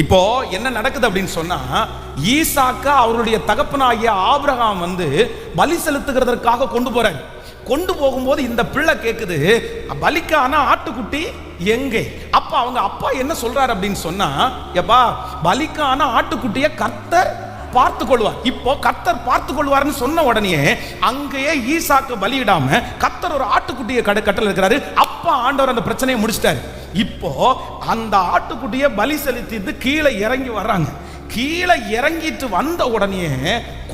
இப்போ என்ன நடக்குது அப்படின்னு சொன்னா, ஈசாக்கா அவருடைய தகப்பனாகிய ஆபிரகாம் பலி செலுத்துகிறதற்காக கொண்டு போறாரு. கொண்டு போகும்போது இந்த பிள்ளை கேக்குது, பலிக்கான ஆட்டுக்குட்டி எங்கே? அப்ப அவங்க அப்பா என்ன சொல்றாரு அப்படின்னு சொன்னா, எப்பா பலிக்கான ஆட்டுக்குட்டியை கர்த்தர் பார்த்து கொள்வார். இப்போ கர்த்தர் பார்த்து கொள்வார்னு சொன்ன உடனே அங்கேயே ஈசாக்கு பலியிடாம கர்த்தர் ஒரு ஆட்டுக்குட்டியை கட்டளை இருக்கிறாரு. அப்பா ஆண்டவர் அந்த பிரச்சனையை முடிச்சிட்டாரு. இப்போ அந்த ஆட்டுக்குட்டியை பலி செலுத்திட்டு கீழே இறங்கி வர்றாங்க. கீழே இறங்கிட்டு வந்த உடனே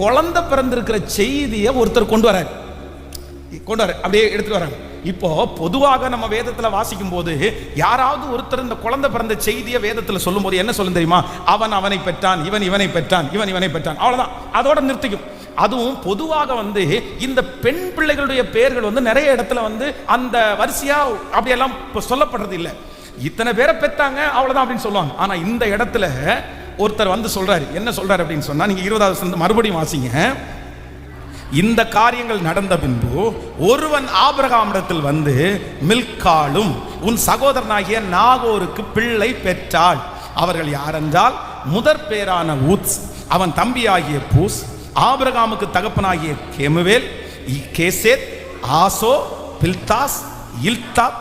குழந்தை பிறந்திருக்கிற செய்தியை ஒருத்தர் கொண்டு வர அப்படியே எடுத்துட்டு வராங்க. இப்போ பொதுவாக நம்ம வேதத்துல வாசிக்கும் போது யாராவது ஒருத்தர் இந்த குழந்தை பிறந்த செய்தியை வேதத்துல சொல்லும் போது என்ன சொல்லும் தெரியுமா? அவன் அவனை பெற்றான், இவன் இவனை பெற்றான், இவன் இவனை பெற்றான், அவ்வளவுதான், அதோட நிறுத்திக்கும். அதுவும் பொதுவாக இந்த பெண் பிள்ளைகளுடைய பெயர்கள் நிறைய இடத்துல அந்த வரிசையா அப்படியெல்லாம் சொல்லப்படுறது இல்லை. இத்தனை பேரை பெற்றாங்க அவ்வளவுதான் அப்படின்னு சொல்லுவாங்க. ஆனா இந்த இடத்துல ஒருத்தர் சொல்றாரு. என்ன சொல்றாரு அப்படின்னு சொன்னா, நீங்க 20வது மறுபடியும் வாசிங்க. இந்த காரியங்கள் நடந்த பின்பு ஒருவன் ஆபிரகாமிடத்தில் மில்காலும் உன் சகோதரனாகிய நாகோருக்கு பிள்ளை பெற்றாள். அவர்கள் யாரென்றால் முதற் பேரான ஊத்ஸ், அவன் தம்பியாகிய பூஸ், ஆபிரகாமுக்கு தகப்பனாகிய கெமுவேல், கேசேத், ஆசோ, பில்தாஸ், இல்தாப்,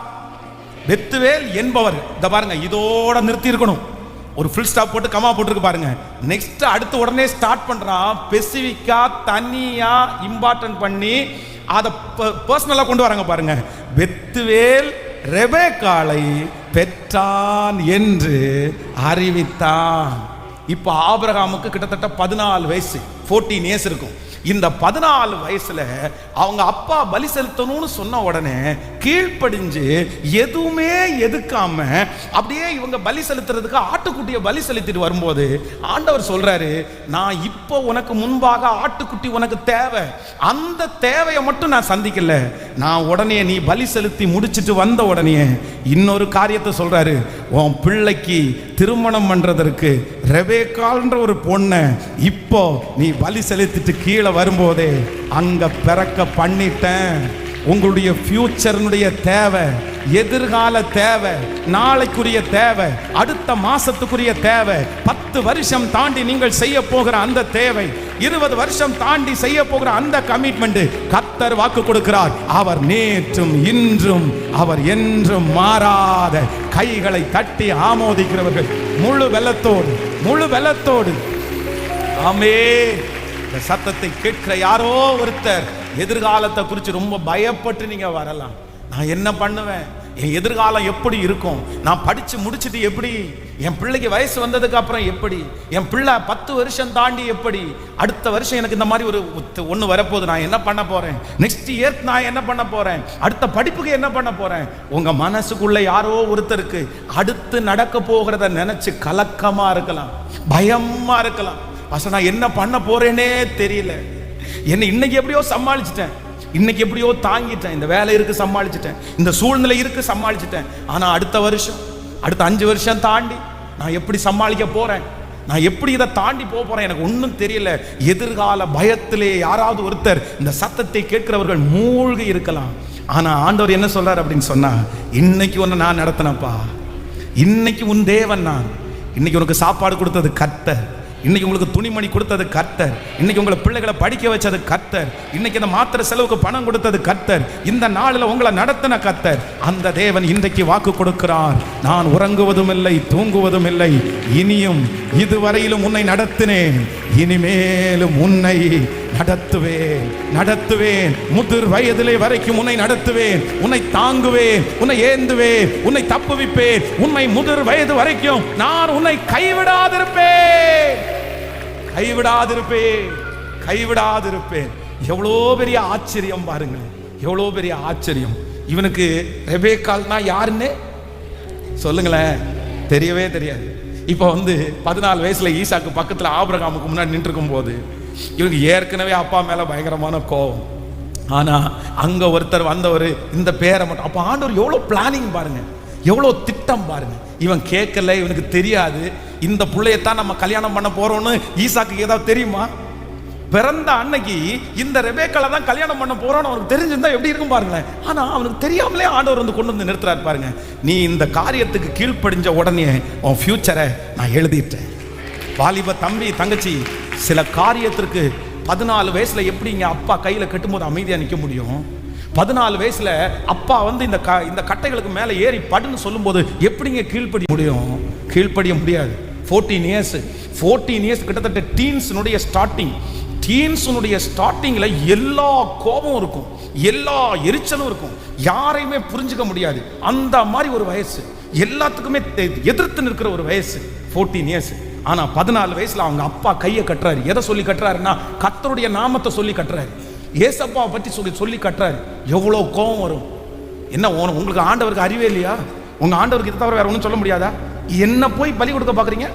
பெத்துவேல் என்பவர். இத பாருங்க, இதோட நிறுத்தி இருக்கணும். ஒரு ஃபுல் ஸ்டாப் போட்டு கமா போட்டுருக்கு பாருங்க. நெக்ஸ்ட் அடுத்து உடனே ஸ்டார்ட் பண்றான். ஸ்பெசிஃபிக்கா தனியா இம்பார்ட்டன்ட் பண்ணி அதை பர்சனலா கொண்டு வராங்க பாருங்க. பெத்துவேல் ரெபெக்காளை பெற்றான் என்று அறிவித்தான். இப்ப ஆபிரகாமுக்கு கிட்டத்தட்ட 14 வயசு, 14 இயர்ஸ் இருக்கும். இந்த 14 வயசுல அவங்க அப்பா பலி செலுத்தணும்னு சொன்ன உடனே கீழ்ப்படிஞ்சு எதுவுமே எதுக்காம அப்படியே இவங்க பலி செலுத்துறதுக்கு ஆட்டுக்குட்டியை பலி செலுத்திட்டு வரும்போது ஆண்டவர் சொல்றாரு, நான் இப்போ உனக்கு முன்பாக ஆட்டுக்குட்டி உனக்கு தேவை, அந்த தேவையை மட்டும் நான் சந்திக்கல. நான் உடனே நீ பலி செலுத்தி முடிச்சிட்டு வந்த உடனே இன்னொரு காரியத்தை சொல்றாரு. உன் பிள்ளைக்கு திருமணம் பண்றதற்கு ரெபெக்காள்ன்ற ஒரு பொண்ணை இப்போ நீ பலி செலுத்திட்டு கீழே வரும்போதே அங்க பிறக்க பண்ணிட்டேன். உங்களுடைய ஃபியூச்சர்னுடைய தேவை, எதிர்கால தேவை, நாளைக்குரிய தேவை, அடுத்த மாசத்துக்குரிய தேவை, 10 வருஷம் தாண்டி நீங்கள் செய்ய போகிற அந்த தேவை, 20 வருஷம் தாண்டி செய்ய போகிற அந்த கமிட்மெண்ட் கர்த்தர் வாக்கு கொடுக்கிறார். அவர் நேற்றும் இன்றும் அவர் என்றும் மாறாத. கைகளை தட்டி ஆமோதிக்கிறவர்கள் முழு வெள்ளத்தோடு ஆமென். இந்த சத்தத்தை கேட்கிற யாரோ ஒருத்தர் எதிர்காலத்தை குறித்து ரொம்ப பயப்பட்டு நீங்க வரலாம். நான் என்ன பண்ணுவேன், என் எதிர்காலம் எப்படி இருக்கும், நான் படிச்சு முடிச்சுட்டு எப்படி, என் பிள்ளைக்கு வயசு வந்ததுக்கு அப்புறம் எப்படி, என் பிள்ளை 10 வருஷம் தாண்டி எப்படி, அடுத்த வருஷம் எனக்கு இந்த மாதிரி ஒன்று வரப்போகுது, நான் என்ன பண்ண போறேன், நெக்ஸ்ட் இயர் நான் என்ன பண்ண போறேன், அடுத்த படிப்புக்கு என்ன பண்ண போறேன். உங்க மனசுக்குள்ள யாரோ ஒருத்தருக்கு அடுத்து நடக்க போகிறத நினைச்சு கலக்கமா இருக்கலாம், பயமா இருக்கலாம். நான் என்ன பண்ண போறேனே தெரியல, என்ன இன்னைக்கு எப்படியோ சமாளிச்சிட்டேன், இன்னைக்கு எப்படியோ தாங்கிட்டேன், இந்த வேலை இருக்கு சமாளிச்சிட்டேன், இந்த சூழ்நிலை இருக்கு சமாளிச்சிட்டேன், ஆனா அடுத்த வருஷம், அடுத்த 5 வருஷம் தாண்டி நான் எப்படி சமாளிக்க போறேன், நான் எப்படி இதை தாண்டி போறேன், எனக்கு ஒன்றும் தெரியல. எதிர்கால பயத்திலே யாராவது ஒருத்தர் இந்த சத்தத்தை கேட்கிறவர்கள் மூழ்கி இருக்கலாம். ஆனா ஆண்டவர் என்ன சொல்றாரு அப்படின்னு சொன்னா, இன்னைக்கு உன்னை நான் நடத்தினப்பா, இன்னைக்கு உன் தேவன் நான், இன்னைக்கு உனக்கு சாப்பாடு கொடுத்தது கர்த்தர், இன்னைக்கு உங்களுக்கு துணிமணி கொடுத்தது கர்த்தர், இன்னைக்கு உங்களை பிள்ளைகளை படிக்க வச்சது கர்த்தர், இன்னைக்கு இந்த மாத்திரை செலவுக்கு பணம் கொடுத்தது கர்த்தர், இந்த நாளில் உங்களை நடத்தின கர்த்தர். அந்த தேவன் இன்றைக்கு வாக்கு கொடுக்கிறார், நான் உறங்குவதும் இல்லை தூங்குவதும் இல்லை, இனியும் இதுவரையிலும் உன்னை நடத்தினேன், இனிமேலும் உன்னை நடத்துவேன், முதிர் வயதிலே வரைக்கும் உன்னை நடத்துவேன், உன்னை தாங்குவேன், உன்னை ஏந்துவேன், உன்னை தப்புவிப்பேன், உன்னை முதிர் வயது வரைக்கும் நான் உன்னை கைவிடாதிருப்பேன். எவ்வளோ பெரிய ஆச்சரியம் பாருங்க, எவ்வளோ பெரிய ஆச்சரியம். இவனுக்கு ரெபெக்காள்னா யாருன்னு சொல்லுங்களேன், தெரியவே தெரியாது. இப்போ 14 வயசுல ஈசாக்கு பக்கத்துல ஆபிரகாமுக்கு முன்னாடி நின்றுருக்கும் போது இவனுக்கு ஏற்கனவே அப்பா மேல பயங்கரமான கோபம். ஆனா அங்க ஒருத்தர் வந்தவர் இந்த பேரை மட்டும், அப்ப ஆண்டவர் எவ்வளவு பிளானிங் பாருங்க, எவ்வளவு திட்டம் பாருங்க. இவன் கேட்கல, இவனுக்கு தெரியாது இந்த பிள்ளையத்தான் நம்ம கல்யாணம் பண்ண போறோம்னு. ஈசாக்கு ஏதாவது தெரியுமா? பிறந்த அன்னைக்கு இந்த ரெபேக்கால தான் கல்யாணம் பண்ண போறோம்னு அவனுக்கு தெரிஞ்சிருந்தா எப்படி இருக்கும் பாருங்களேன். ஆனா அவனுக்கு தெரியாமலே ஆண்டவர் வந்து கொண்டு வந்து நிறுத்துறாரு பாருங்க. நீ இந்த காரியத்துக்கு கீழ்ப்படிஞ்ச உடனே உன் ஃபியூச்சரை நான் எழுதிட்டேன். வாலிப தம்பி தங்கச்சி, சில காரியத்திற்கு 14 வயசுல எப்படிங்க அப்பா கையில கட்டும்போது அமைதியா நிற்க முடியும்? 14 வயசுல அப்பா வந்து இந்த கட்டைகளுக்கு மேல ஏறி படுன்னு சொல்லும்போது எப்படிங்க கீழ்ப்படிய முடியும்? கீழ்ப்படிய முடியாது. 14 இயர்ஸ் கிட்டத்தட்ட டீன்ஸுடைய ஸ்டார்டிங்ல எல்லா கோபம் இருக்கும், எல்லா எரிச்சலும் இருக்கும், யாரையுமே புரிஞ்சுக்க முடியாது. அந்த மாதிரி ஒரு வயசு, எல்லாத்துக்குமே எதிர்த்து நிற்கிற ஒரு வயசு 14 இயர்ஸ். ஆனா 14 வயசுல அவங்க அப்பா கையை கட்டுறாரு. எதை சொல்லி கட்டுறாருன்னா கர்த்தருடைய நாமத்தை சொல்லி கட்டுறாரு, ஏசப்பாவை பற்றி சொல்லி கட்டுறாரு. எவ்வளோ கோபம் வரும். என்ன உங்களுக்கு ஆண்டவருக்கு அறிவே இல்லையா? உங்க ஆண்டவருக்கு இதை தவிர வேற ஒன்றும் சொல்ல முடியாதா? என்ன போய் பலி கொடுக்க பார்க்குறீங்க?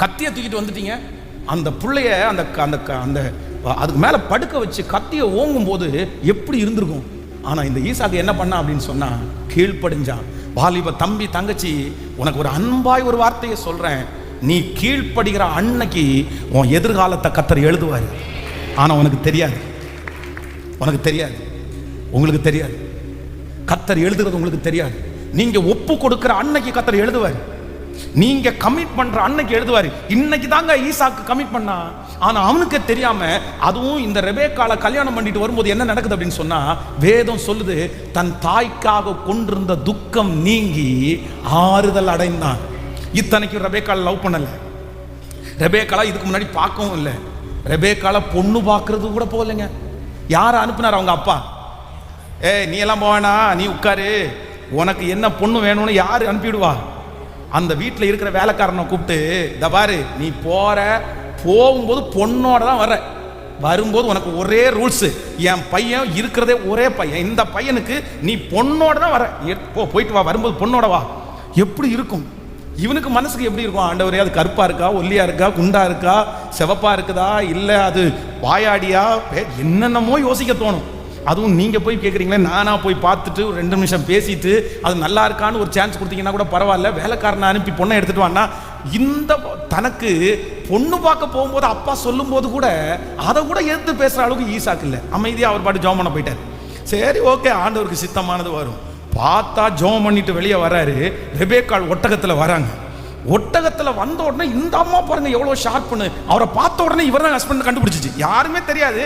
கத்தியை தூக்கிட்டு வந்துட்டீங்க. அந்த பிள்ளைய அந்த அதுக்கு மேலே படுக்க வச்சு கத்தியை ஓங்கும் போது எப்படி இருந்திருக்கும்? ஆனால் இந்த ஈசாக்கு என்ன பண்ணா அப்படின்னு சொன்னா கீழ்ப்படிஞ்சான். வாலிப தம்பி தங்கச்சி, உனக்கு ஒரு அன்பாய் ஒரு வார்த்தையை சொல்றேன். நீ கீழ்ப்படுகிற அன்னைக்கு உன் எதிர்காலத்தை கர்த்தர் எழுதுவார். ஆனால் உனக்கு தெரியாது, உங்களுக்கு தெரியாது. கர்த்தர் எழுதுறது உங்களுக்கு தெரியாது. நீங்க ஒப்பு கொடுக்கிற அன்னைக்கு கர்த்தர் எழுதுவார். நீங்க கமிட் பண்ற அன்னைக்கு எழுதுவாரு. இன்னைக்கு தாங்க ஈசாக்கு கமிட் பண்ணா, ஆனா அவனுக்கு தெரியாம, அதுவும் இந்த ரெபேக்கால கல்யாணம் பண்ணிட்டு வரும்போது என்ன நடக்குது அப்படின்னு சொன்னா, வேதம் சொல்லுது, தன் தாய்க்காக கொண்டிருந்த துக்கம் நீங்கி ஆறுதல் அடைந்தான். இத்தனைக்கு ரெபேக்கால லவ் பண்ணல, ரெபேக்கால இதுக்கு முன்னாடி பார்க்கவும் இல்லை, ரெபேக்கால பொண்ணு பார்க்கறது கூட போகலைங்க. யாரை அனுப்புனார்? அவங்க அப்பா. நீ எல்லாம் போவேனா, நீ உட்காரு, உனக்கு என்ன பொண்ணு வேணும்னு யாரு அனுப்பிடுவா? அந்த வீட்டில் இருக்கிற வேலைக்காரனை கூப்பிட்டு, இந்த பாரு, நீ போகும்போது பொண்ணோட தான் வர, வரும்போது உனக்கு ஒரே ரூல்ஸ், என் பையன் இருக்கிறதே ஒரே பையன், இந்த பையனுக்கு நீ பொண்ணோட தான் வர, போயிட்டு வா, வரும்போது பொண்ணோட வா. எப்படி இருக்கும் இவனுக்கு? மனசுக்கு எப்படி இருக்கும்? ஆண்டவரே, அது கருப்பா இருக்கா, ஒல்லியா இருக்கா, குண்டா இருக்கா, செவப்பா இருக்குதா, இல்லை அது வாயாடியா, என்னென்னமோ யோசிக்க தோணும். அதுவும் நீங்கள் போய் கேட்குறீங்களே, நானாக போய் பார்த்துட்டு ஒரு 2 நிமிஷம் பேசிட்டு அது நல்லா இருக்கான்னு ஒரு சான்ஸ் கொடுத்தீங்கன்னா கூட பரவாயில்ல, வேலைக்காரனை அனுப்பி பொண்ணை எடுத்துகிட்டு வான்னா, இந்த தனக்கு பொண்ணு பார்க்க போகும்போது அப்பா சொல்லும்போது கூட அதை கூட எடுத்து பேசுகிற அளவுக்கு ஈசாக்கு இல்லை. அமைதியாக அவர் பாட்டு ஜோம் பண்ண போயிட்டார். சரி, ஓகே, ஆண்டவருக்கு சித்தமானது வரும். பார்த்தா ஜோம் பண்ணிட்டு வெளியே வராரு. ரெபேக்காள் ஒட்டகத்தில் வராங்க. ஒட்டகத்தில் வந்த உடனே இந்த அம்மா பாருங்க எவ்வளோ ஷார்ப்னு, அவரை பார்த்த உடனே இவர் தான் ஹஸ்பண்ட் கண்டுபிடிச்சிச்சு. யாருமே தெரியாது.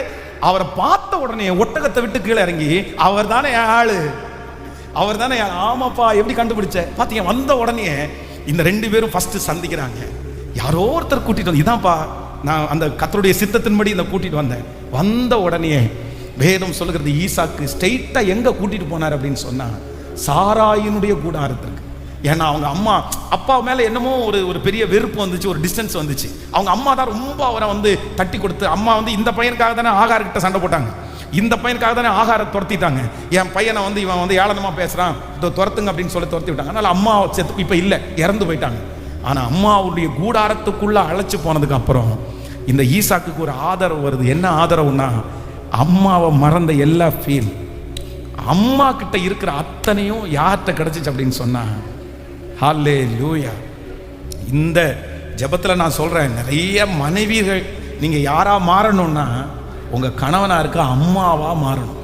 அவரை பார்த்த உடனே ஒட்டகத்தை விட்டு கீழே இறங்கி, அவர் தானே ஆளு, அவர் தானே. ஆமாப்பா, எப்படி கண்டுபிடிச்ச? பார்த்தீங்க, வந்த உடனே இந்த 2 பேரும் ஃபர்ஸ்ட் சந்திக்கிறாங்க. யாரோ ஒருத்தர் கூட்டிட்டு வந்து, இதான்ப்பா நான் அந்த கர்த்தருடைய சித்தத்தின்படி இந்த கூட்டிட்டு வந்தேன். வந்த உடனே வேதம் சொல்லுகிறது, ஈசாக்கு ஸ்ட்ரெயிட்டா எங்க கூட்டிட்டு போனார் அப்படின்னு சொன்னா, சாராயினுடைய கூடாரத்திற்கு. ஏன்னா அவங்க அப்பா மேலே என்னமோ ஒரு பெரிய வெறுப்பு வந்துச்சு, ஒரு டிஸ்டன்ஸ் வந்துச்சு. அவங்க அம்மா தான் ரொம்ப அவரை வந்து தட்டி கொடுத்து, அம்மா வந்து இந்த பையனுக்காக தானே ஆகாரக்கிட்ட சண்டை போட்டாங்க, இந்த பையனுக்காக தானே ஆகாரம் துரத்திட்டாங்க, என் பையனை வந்து இவன் வந்து ஏளனமாக பேசுகிறான், துரத்துங்க அப்படின்னு சொல்லி துரத்தி விட்டாங்க. அதனால் அம்மா செத்து இப்போ இல்லை, இறந்து போயிட்டாங்க. ஆனால் அம்மாவுடைய கூடாரத்துக்குள்ளே அழைச்சி போனதுக்கு அப்புறம் இந்த ஈசாக்குக்கு ஒரு ஆதரவு வருது. என்ன ஆதரவுன்னா, அம்மாவை மறந்த எல்லா ஃபீல், அம்மா கிட்ட இருக்கிற அத்தனையும் யார்கிட்ட கிடைச்சிச்சு அப்படின்னு சொன்னா, ஹல்லேலூயா. இந்த ஜெபத்தில் நான் சொல்கிறேன், நிறைய மனைவிகள் நீங்கள் யாராக மாறணும்னா உங்கள் கணவனாக இருக்க அம்மாவாக மாறணும்.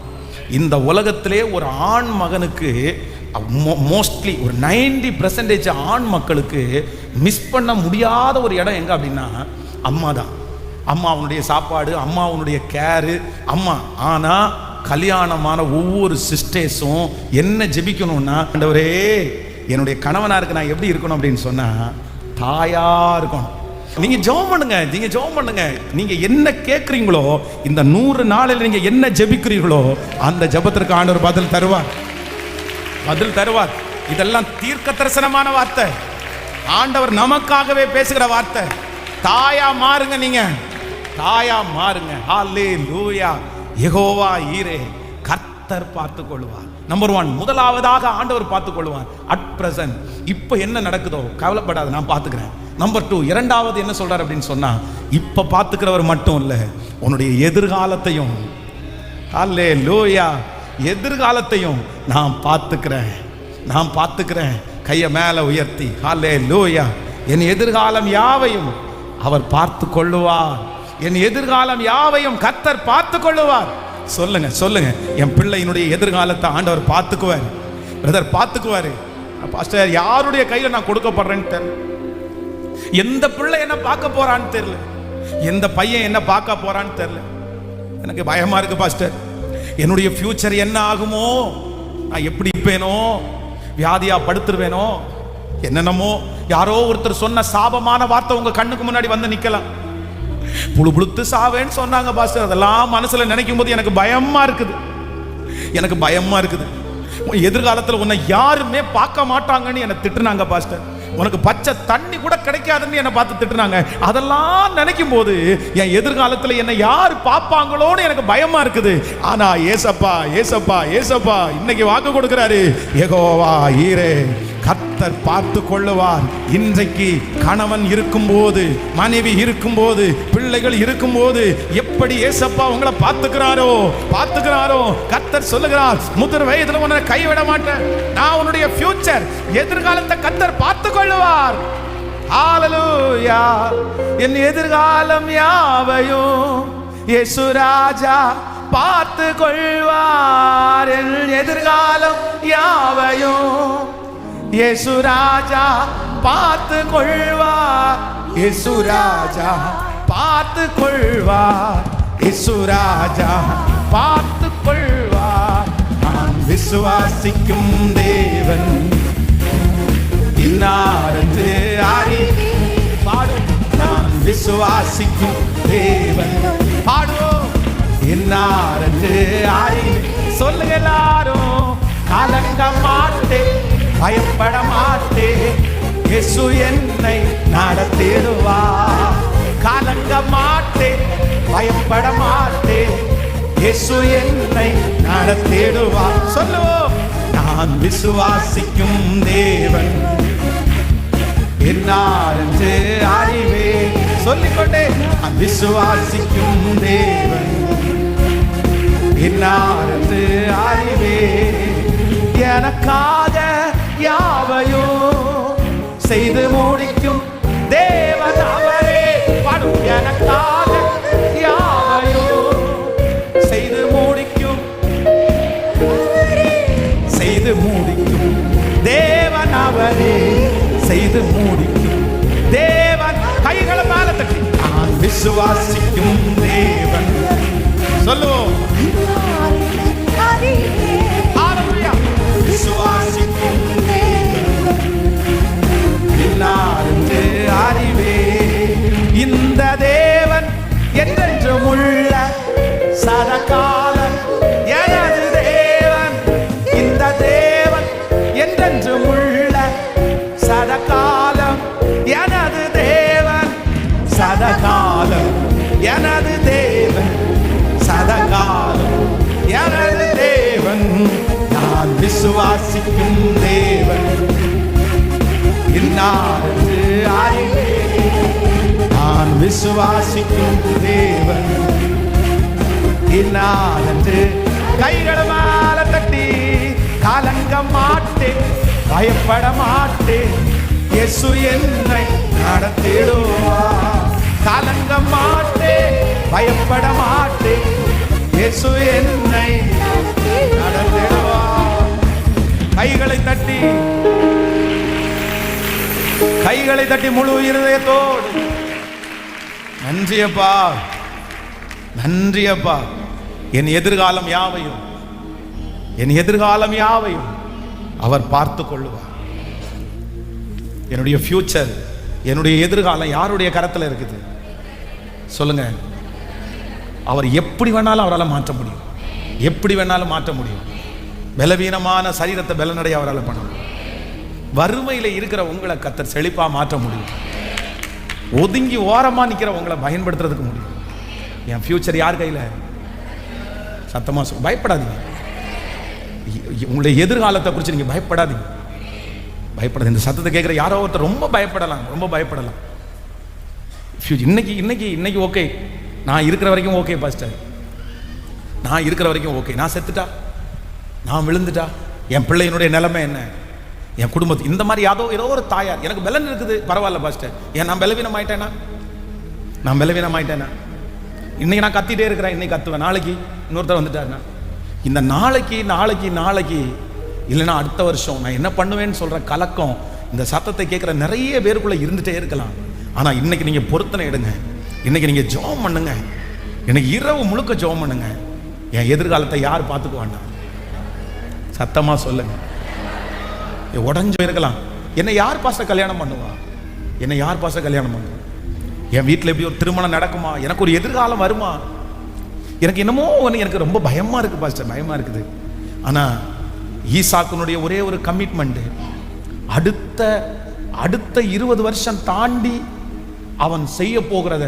இந்த உலகத்திலே ஒரு ஆண் மகனுக்கு மோஸ்ட்லி ஒரு 90% ஆண் மக்களுக்கு மிஸ் பண்ண முடியாத ஒரு இடம் எங்கே அப்படின்னா அம்மா தான். அம்மா அவனுடைய சாப்பாடு, அம்மா அவனுடைய கேரு, அம்மா. ஆனால் கல்யாணமான ஒவ்வொரு சிஸ்டர்ஸும் என்ன ஜெபிக்கணும்னா, ஆண்டவரே என்னுடைய கணவனாக இருக்கு நான் எப்படி இருக்கணும் அப்படின்னு சொன்னால் தாயாக இருக்கணும். நீங்கள் ஜெபம் பண்ணுங்க. நீங்கள் என்ன கேட்குறீங்களோ, இந்த 100 நாளில் நீங்கள் என்ன ஜெபிக்கிறீர்களோ அந்த ஜெபத்திற்கு ஆண்டவர் பதில் தருவார். இதெல்லாம் தீர்க்க தரிசனமான வார்த்தை, ஆண்டவர் நமக்காகவே பேசுகிற வார்த்தை. தாயா மாறுங்க, நீங்க தாயா மாறுங்க. ஹல்லேலூயா. யெகோவா ஈரே, கர்த்தர் பார்த்துக் கொள்வார். நம்பர் 1, முதலாவதாக ஆண்டவர் பார்த்துக் கொள்வார். அட் பிரசன்ட் இப்ப என்ன நடக்குதோ கவலைப்படாத, நான் பார்த்துக்கிறேன். நம்பர் 2, இரண்டாவது என்ன சொல்றாரு அப்படின்னு சொன்னா, இப்ப பார்த்துக்கிறவர் மட்டும் இல்ல, உன்னுடைய எதிர்காலத்தையும், ஹல்லேலூயா, எதிர்காலத்தையும் நான் பார்த்துக்கிறேன். கையை மேல உயர்த்தி, ஹல்லேலூயா, என் எதிர்காலம் யாவையும் அவர் பார்த்து கொள்ளுவார். என் எதிர்காலம் யாவையும் கர்த்தர் பார்த்துக் கொள்ளுவார். சொல்லுங்க சொல்லுங்க, என் பிள்ளையினுடைய எதிர்காலத்தை ஆண்டவர் பார்த்துக்குவார். பிரதர் பார்த்துக்குவாரு. பாஸ்டர், யாருடைய கையில நான் கொடுக்கப்படுறேன்னு தெரியல, எந்த பிள்ளை என்ன பார்க்க போறான்னு தெரியல, எந்த பையன் என்ன பார்க்க போறான்னு தெரியல. எனக்கு பயமா இருக்கு பாஸ்டர். என்னுடைய ஃபியூச்சர் என்ன ஆகுமோ, நான் எப்படி இருப்பேனோ, வியாதியா படுத்துருவேனோ, என்னென்னமோ. யாரோ ஒருத்தர் சொன்ன சாபமான வார்த்தை உங்க கண்ணுக்கு முன்னாடி வந்து நிக்கலாம். புழு புழுத்து சாவேன்னு சொன்னாங்க பாஸ்டர். அதெல்லாம் மனசுல நினைக்கும் போது எனக்கு பயமா இருக்குது, எனக்கு பயமா இருக்குது. எதிர்காலத்தில் உன்னை யாருமே பார்க்க மாட்டாங்கன்னு என்னை திட்டுனாங்க பாஸ்டர். உனக்கு பச்சை தண்ணி கூட கிடைக்காதுன்னு என்னை பார்த்து திட்டுனாங்க. அதெல்லாம் நினைக்கும் போது என் எதிர்காலத்தில் என்னை யார் பார்ப்பாங்களோன்னு எனக்கு பயமா இருக்குது. ஆனா ஏசப்பா ஏசப்பா ஏசப்பா இன்னைக்கு வாக்கு கொடுக்கிறாரு, யெகோவா ஈரே, கர்த்தர் பார்த்து கொள்ளுவார். இன்றைக்கு கணவன் இருக்கும்போது, மனைவி இருக்கும்போது, பிள்ளைகள் இருக்கும்போது எப்படி ஏசப்பா உங்களை பார்த்துக்கிறாரோ பார்த்துக்கிறாரோ. கர்த்தர் சொல்லுகிறார், முதிர் வயதில் உன்னை கைவிட மாட்டேன். நான் உன்னுடைய ஃபியூச்சர், எதிர்காலத்தை கர்த்தர் பார்த்து கொள்ளுவார். ஹalleluya. என் எதிர்காலம் யாவையும் இயேசு ராஜா பார்த்து கொள்வார். என் எதிர்காலம் யாவையும் இயேசு ராஜா பார்த்து கொள்வார். இயேசு ராஜா பார்த்து கொள்வார். இயேசு ராஜா பார்த்து கொள்வார். நான் விசுவாசிக்கும் தேவன் இன்னாரென்று பாடும். நான் விசுவாசிக்கும் தேவன் பாடுவோம். இன்னாரென்று சொல்லுங்க எல்லாரும். கலங்க மாட்டேன், பயப்பட மாட்டேன், இயேசு என்னை நடத்திடுவார். கலங்க மாட்டேன், பயப்பட மாட்டேன், இயேசு என்னை நடத்திடுவார். சொல்லுவோம். நான் விசுவாசிக்கும் தேவன் என்னாரென்று அறிவே. சொல்லிக்கொண்டே, நான் விசுவாசிக்கும் தேவன் என்னாரென்று அறிவே. எனக்காக யாவையும் செய்து முடிக்கும் தேவன் அவரே. பாடும். எனக்காக யாவையும் செய்து முடிக்கும், செய்து முடிக்கும் தேவன் அவரே. செய்து முடிக்கும் தேவன். கைகளை மேல தட்டி, நான் விசுவாசிக்கும் தேவன். சொல்லுவோம். விசுவாசிக்கும் இன்னாரென்று அறிவே. இந்த தேவன் என்றென்றும் உள்ள சதாகாலம் எனது தேவன். இந்த தேவன் என்றென்றும் உள்ள சதாகாலம் எனது தேவன். சதாகாலம் எனது தேவன். சதாகாலம் எனது தேவன். நான் விசுவாசிக்கும் தேவன் இன்னாரென்று அறிவே. நான் விசுவாசிக்கும் தேவன் இன்னாரென்று. கைகளை மேல தட்டி, கலங்க மாட்டேன், பயப்பட மாட்டேன், இயேசு என்னை நடத்திடுவார். கலங்க மாட்டேன், பயப்பட மாட்டேன், இயேசு என்னை நடத்திடுவார். கைகளை தட்டி, கைகளை தட்டி முழு இருதயத்தோடு நன்றியப்பா, நன்றியப்பா. என் எதிர்காலம் யாவையும், என் எதிர்காலம் யாவையும் அவர் பார்த்து கொள்ளுவார். என்னுடைய ஃபியூச்சர், என்னுடைய எதிர்காலம் யாருடைய கரத்தில் இருக்குது சொல்லுங்க. அவர் எப்படி வேணாலும் அவரால் மாற்ற முடியும், எப்படி வேணாலும் மாற்ற முடியும். பலவீனமான சரீரத்தை பலனடைய அவரால் பண்ண முடியும். வறுமையில் இருக்கிற உங்களை கர்த்தர் செழிப்பா மாற்ற முடியும். ஒதுங்கி ஓரமா நிற்கிற உங்களை பயன்படுத்துறதுக்கு முடியும். என் ஃபியூச்சர் யார் கையில்? சத்தமா பயப்படாதீங்க. உங்களுடைய எதிர்காலத்தை குறித்து நீங்க பயப்படாதீங்க, பயப்படாது. இந்த சத்தத்தை கேட்குற யாரோ ஒருத்தர் ரொம்ப பயப்படலாம், ரொம்ப பயப்படலாம். இன்னைக்கு இன்னைக்கு இன்னைக்கு ஓகே, நான் இருக்கிற வரைக்கும் ஓகே பாஸ்டர், நான் இருக்கிற வரைக்கும் ஓகே. நான் செத்துட்டா, நான் விழுந்துட்டா, என் பிள்ளையினுடைய நிலைமை என்ன, என் குடும்பத்து இந்த மாதிரி ஏதோ ஒரு தாயார் எனக்கு பலன் இருக்குது, பரவாயில்ல பாஸ்டர். ஏன் நான் பலவீனம் ஆயிட்டேனா? நான் பலவீனம் ஆயிட்டேனா? இன்னைக்கு நான் கத்திட்டே இருக்கிறேன், இன்னைக்கு கத்துவேன், நாளைக்கு இன்னொருத்தர் வந்துட்டாருன்னா இந்த நாளைக்கு நாளைக்கு நாளைக்கு இல்லைன்னா அடுத்த வருஷம் நான் என்ன பண்ணுவேன்னு சொல்ற கலக்கம் இந்த சத்தத்தை கேட்குற நிறைய பேருக்குள்ள இருந்துட்டே இருக்கலாம். ஆனா இன்னைக்கு நீங்க பொருத்தனை எடுங்க, இன்னைக்கு நீங்க ஜெபம் பண்ணுங்க, இன்னைக்கு இரவு முழுக்க ஜெபம் பண்ணுங்க. என் எதிர்காலத்தை யார் பார்த்துக்குவான்னா? சத்தமா சொல்லுங்க. உடஞ்சு இருக்கலாம். என்னை யார் பாச கல்யாணம் பண்ணுவா? என்னை யார் பாச கல்யாணம் பண்ணுவா? என் வீட்டில் எப்படி ஒரு திருமணம் நடக்குமா? எனக்கு ஒரு எதிர்காலம் வருமா? எனக்கு என்னமோ ஒன்று எனக்கு ரொம்ப பயமா இருக்கு பாஸ்டர், பயமா இருக்குது. ஆனா ஈசாக்குனுடைய ஒரே ஒரு கமிட்மெண்ட், அடுத்த 20 வருஷம் தாண்டி அவன் செய்ய போகிறத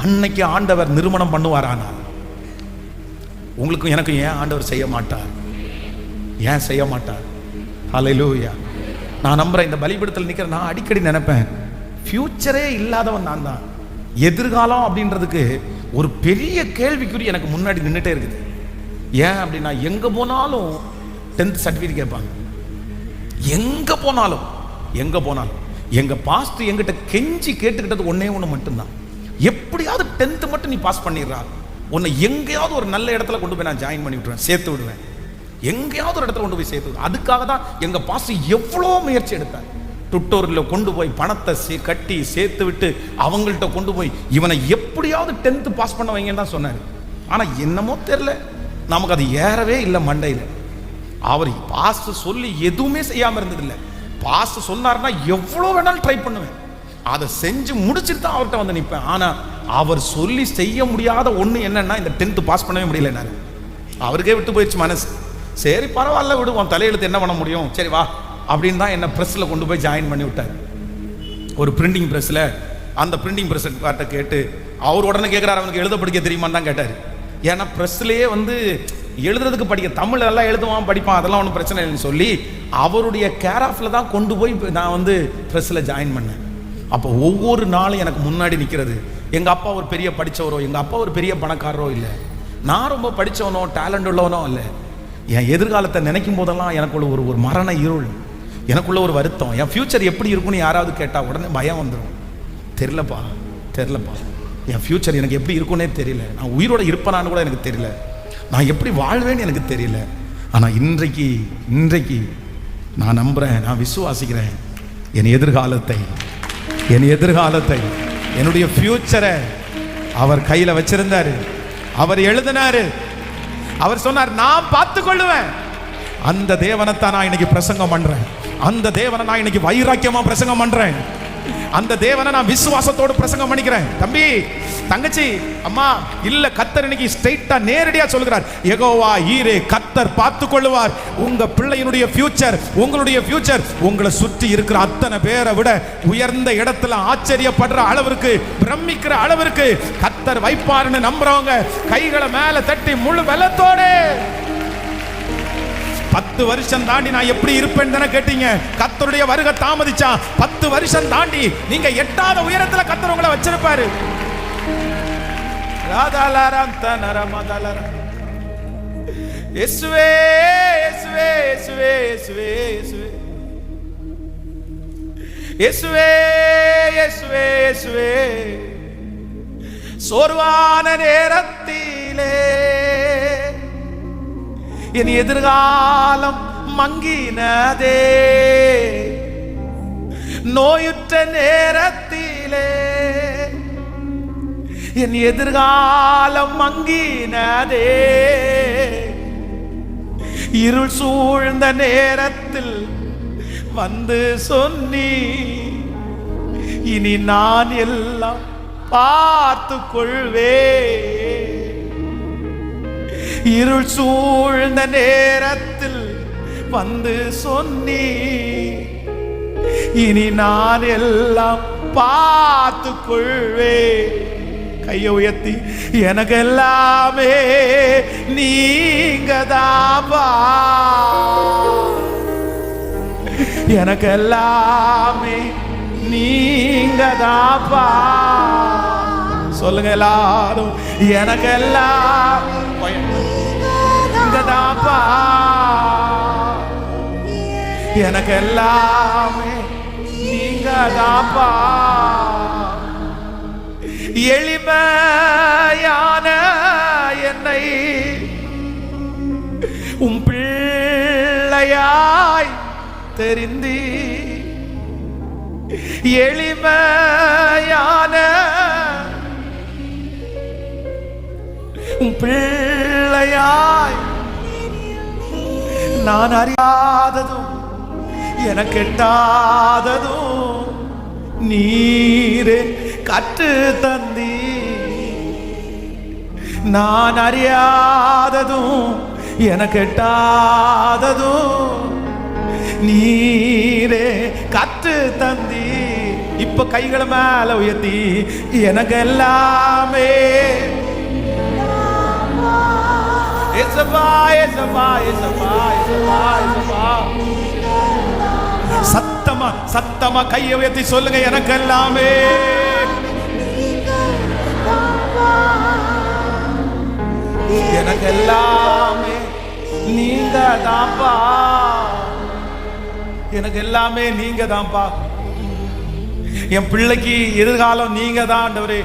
அன்னைக்கு ஆண்டவர் நிறுவனம் பண்ணுவாரானால் உங்களுக்கும் எனக்கும் ஏன் ஆண்டவர் செய்ய மாட்டார்? ஏன் செய்ய மாட்டார்? ஹல்லேலூயா. நான் நம்புறேன். இந்த பலிபீடத்தில் நிற்கிற நான் அடிக்கடி நினைப்பேன், ஃபியூச்சரே இல்லாதவன் நான் தான். எதிர்காலம் அப்படின்றதுக்கு ஒரு பெரிய கேள்விக்குறி எனக்கு முன்னாடி நின்றுட்டே இருக்குது. ஏன் அப்படின்னா எங்க போனாலும் 10th சர்டிஃபிகேட் கேட்பாங்க. எங்க போனாலும் எங்க பாஸ்டர் எங்கிட்ட கெஞ்சி கேட்டுக்கிட்டது ஒன்னே ஒன்று மட்டும்தான், எப்படியாவது 10th மட்டும் நீ பாஸ் பண்ணிடுறா, உன்னை எங்கேயாவது ஒரு நல்ல இடத்துல கொண்டு போய் நான் ஜாயின் பண்ணி விட்டுருவேன், சேர்த்து விடுவேன், எங்கேயாவது ஒரு இடத்துல கொண்டு போய் சேர்த்து விடுவேன். அதுக்காக தான் எங்க பாஸ்டர் எவ்வளோ முயற்சி எடுத்தார். டுட்டோரில் கொண்டு போய் பணத்தை கட்டி சேர்த்து விட்டு அவங்கள்ட்ட கொண்டு போய் இவனை எப்படியாவது 10th பாஸ் பண்ண வைங்கன்னு தான் சொன்னார். ஆனால் என்னமோ தெரியல, நமக்கு அது ஏறவே இல்லை மண்டையில். அவர் பாஸ் சொல்லி எதுவுமே செய்யாமல் இருந்ததில்லை. பாஸ் சொன்னார்னா எவ்வளோ வேணாலும் ட்ரை பண்ணுவேன், அதை செஞ்சு முடிச்சுட்டு தான் அவர்கிட்ட வந்து நிற்பேன். ஆனால் அவர் சொல்லி செய்ய முடியாத ஒன்று என்னன்னா இந்த 10th பாஸ் பண்ணவே முடியல. அவருக்கே விட்டு போயிடுச்சு மனசு. சரி பரவாயில்ல விடுவோம், தலையெழுத்து என்ன பண்ண முடியும், சரி வா அப்படின்னு தான் என்னை ப்ரெஸ்ஸில் கொண்டு போய் ஜாயின் பண்ணி விட்டார். ஒரு பிரிண்டிங் ப்ரெஸ்ஸில். அந்த பிரிண்டிங் ப்ரெஸ்ஸை கேட்டு அவர் உடனே கேட்குறாரு, அவனுக்கு எழுத படிக்க தெரியுமான்னு தான் கேட்டார். ஏன்னா ப்ரெஸ்லேயே வந்து எழுதுறதுக்கு படிக்க, தமிழ் எல்லாம் எழுதுவான் படிப்பான், அதெல்லாம் ஒன்றும் பிரச்சனை இல்லைன்னு சொல்லி அவருடைய கேராஃபில் தான் கொண்டு போய் நான் வந்து ப்ரெஸ்ஸில் ஜாயின் பண்ணேன். அப்போ ஒவ்வொரு நாளும் எனக்கு முன்னாடி நிற்கிறது, எங்கள் அப்பா ஒரு பெரிய படித்தவரோ, எங்கள் அப்பா ஒரு பெரிய பணக்காரரோ இல்லை, நான் ரொம்ப படித்தவனோ டேலண்ட் உள்ளவனோ இல்லை. என் எதிர்காலத்தை நினைக்கும் போதெல்லாம் எனக்குள்ள ஒரு மரண இருள், எனக்குள்ள ஒரு வருத்தம். என் ஃபியூச்சர் எப்படி இருக்குன்னு யாராவது கேட்டால் உடனே பயம் வந்துடும். தெரிலப்பா என் ஃபியூச்சர் எனக்கு எப்படி இருக்குன்னே தெரியல, நான் உயிரோட இருப்பேனான்னு கூட எனக்கு தெரியல, நான் எப்படி வாழ்வேன்னு எனக்கு தெரியல. ஆனால் இன்றைக்கு நான் நம்புகிறேன், நான் விசுவாசிக்கிறேன், என் எதிர்காலத்தை என்னுடைய ஃபியூச்சரை அவர் கையில் வச்சிருந்தாரு, அவர் எழுதினாரு, அவர் சொன்னார் நான் பார்த்துக் கொள்ளுவேன். அந்த தேவனைத்தான் நான் இன்னைக்கு பிரசங்கம் பண்றேன், அந்த தேவனை நான் இன்னைக்கு வைராக்கியமா பிரசங்கம் பண்றேன், அந்த தேவனை நான் விசுவாசத்தோடு பிரசங்கம் பண்ணிக்கிறேன். தம்பி தங்கச்சி அம்மா இல்ல, கர்த்தர் இன்னைக்கு ஸ்ட்ரைட்டா நேரடியா சொல்கிறார், யெகோவா ஈரே, கர்த்தர் பார்த்துக் கொள்ளுவார். உங்க பிள்ளையினுடைய ஃபியூச்சர், உங்களுடைய ஃபியூச்சர் உங்களை சுற்றி இருக்கிற அத்தனை பேரை விட உயர்ந்த இடத்துல ஆச்சரியப்படுற அளவிற்கு, பிரமிக்கிற அளவிற்கு கர்த்தர் வைப்பார்னு நம்புறவங்க கைகளை மேல தட்டி முழு பலத்தோட. 10 வருஷம் தாண்டி நான் எப்படி இருப்பேன்னு தானே கேட்டீங்க. கர்த்தருடைய வருகை தாமதிச்சா 10 வருஷம் தாண்டி நீங்க எட்டாத உயரத்துல கர்த்தர் உங்களை வச்சிருப்பாரு. இயேசுவே இயேசுவே இயேசுவே இயேசுவே இயேசுவே இயேசுவே இயேசுவே. சோர்வான நேரத்திலே என் எதிர்காலம் மங்கினதே, நோயுற்ற நேரத்திலே என் எதிர்காலம் மங்கினதே, இருள் சூழ்ந்த நேரத்தில் வந்து சொன்னி இனி நான் எல்லாம் பார்த்து கொள்வே. இருள் சூழ்ந்த நேரத்தில் வந்து சொன்னி இனி நான் எல்லாம் பார்த்து கொள்வே. கையை உயர்த்தி எனக்கு எல்லாமே நீங்கதாப்பா, எனக்கு எல்லாமே நீங்கதாப்பா. சொல்லுங்க எல்லாரும், எனக்கு எல்லாம் நீங்கதாப்பா, எனக்கு எல்லாமே நீங்கதாப்பா. எளிமையான தெரிந்தி எளிமையான உன் பிள்ளையாய் நான் அறியாததும் எனக்கு எட்டாததும் நீரே கற்று தந்தி. நான் அறியாததும் எனக்கு எட்டாததும் நீரே கற்று தந்தி. இப்ப கைகளை மேல உயர்த்தி எனக்கு எல்லாமே சத்தமா சத்தமா கையை உயர்த்தி சொல்லுங்க, எனக்கு எல்லாமே எனக்கு எல்லாமே நீங்க தான்ப்பா, எனக்கு எல்லாமே நீங்க தான்ப்பா. என் பிள்ளைக்கு எதிர்காலம் நீங்க தான் ஆண்டவரே,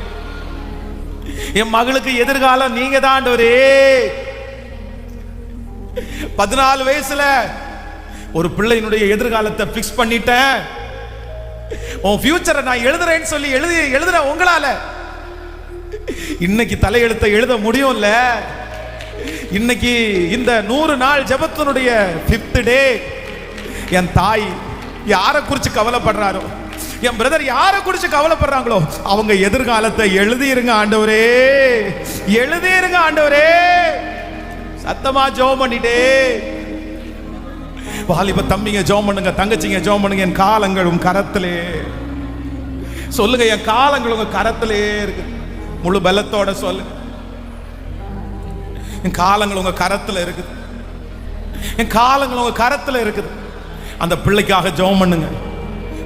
என் மகளுக்கு எதிர்காலம் நீங்க தான் ஆண்டவரே. 14 வயசுல ஒரு பிள்ளையினுடைய எதிர்காலத்தை பிக்ஸ் பண்ணிட்டேன். உன் ஃபியூச்சரை நான் எழுதுறேன்னு சொல்லி எழுதுற உங்களால இன்னைக்கு தலையெழுத்தை எழுத முடியும்ல. இன்னைக்கு இந்த 100 நாள் ஜெபத்தினுடைய 5th டே என் தாய் யாரை குறிச்சு கவலைப்படுறாரோ, என் பிரதர் யாரை குறிச்சு கவலைப்படுறாங்களோ அவங்க எதிர்காலத்தை எழுதிருங்க ஆண்டவரே, எழுதிருங்க ஆண்டவரே. சத்தமா ஜெபம் பண்ணிட்டே வாலிப தம்பிங்க ஜெபம் பண்ணுங்க, தங்கச்சிங்க ஜெபம் பண்ணுங்க. என் காலங்கள் உன் கரத்திலே சொல்லுங்க, என் காலங்கள் உங்க கரத்திலே இருக்கு. முழு பலத்தோட சொல்லுங்க, என் காலங்கள் உங்க கரத்துல இருக்குது, என் காலங்கள் உங்க கரத்துல இருக்குது. அந்த பிள்ளைக்காக ஜெபம் பண்ணுங்க,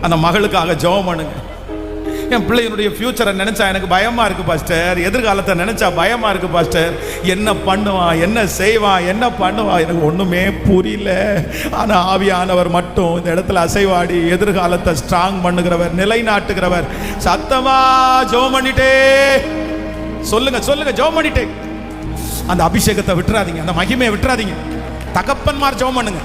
அந்த மகளுக்காக ஜெபம் பண்ணுங்க. என் பிள்ளையினுடைய ஃபியூச்சரை நினைச்சா எனக்கு பயமா இருக்கு பாஸ்டர், எதிர்காலத்தை நினைச்சா பயமா இருக்கு பாஸ்டர். என்ன பண்ணுவான், என்ன செய்வான், என்ன பண்ணுவான், எனக்கு ஒண்ணுமே புரியல. ஆனா ஆவியானவர் மட்டும் இந்த இடத்துல அசைவாடி எதிர்காலத்தை ஸ்ட்ராங் பண்ணுகிறவர், நிலைநாட்டுகிறவர். சத்தமா ஜெபம் பண்ணிட்டே சொல்லுங்க, சொல்லுங்க ஜெபம் பண்ணிட்டே. அந்த அபிஷேகத்தை விட்டுறாதீங்க, அந்த மகிமையை விட்டுறாதீங்க. தகப்பன்மார் ஜெபம் பண்ணுங்க,